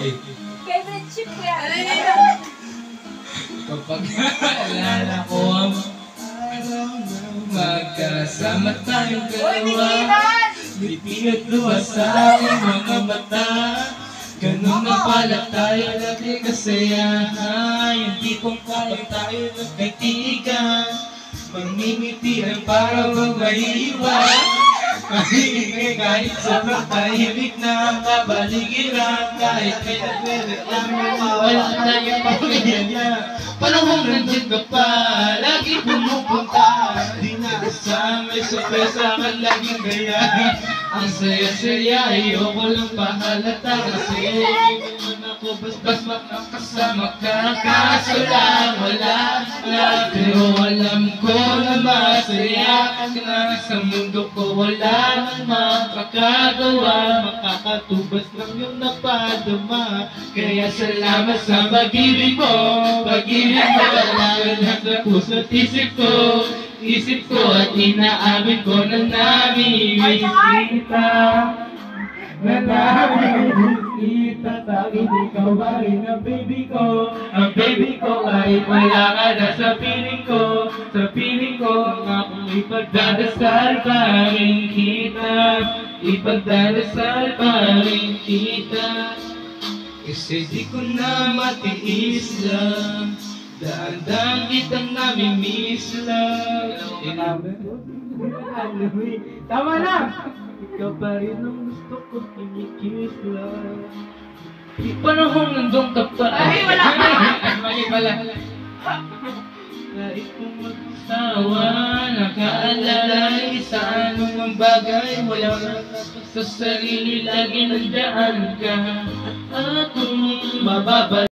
Favorite chip ko yan. Kapag naalala ko ang magkasama tayong dalawa, ngiti at luha sa aking mga mata. Ganun na pala tayo lagi kasayahan, yung tipong kapag tayo nagkatigan, magmimitihan para bang maiiwan. Kahit kahit sobrang tahimik na ang kabaligiran, kahit may nagre-reklamo, wala tayong pamilya. Panahon nandiyan ka pa, lagi pumupunta, di na kasama, sorpresa ka laging gaya. Ang saya-saya, ayoko lang pahalata, kasi hindi naman ako bas-bas makakasama ka. Kaso lang, wala na, pero alam ko na masaya ka na. Sa mundo ko wala nang makakagawa, makakatubas lang yung napadama. Kaya salamat sa pag-ibig mo, pag-ibig mo. Wala sa puso't isip ko at inaamin ko na namimiss kita. Na namimiss kita, tanging ikaw ba rin ang baby ko. Ang baby ko kahit wala ka na sa piling ko. Sa piling ko ang akong ipagdadasal pa rin kita. Ipagdadasal pa rin kita. Kasi di ko na matiis lang, daan-daan kitang namimiss lang. Tama na! Ikaw pa rin ang gusto kong kinikiss lang. Di panahon nandong ka pa. Ay, wala pa! Mali pala. Kahit kung mag-asawa, nakaalalay sa anumang bagay, wala na sa sarili, lagi nandiyan ka. At akong mababalik.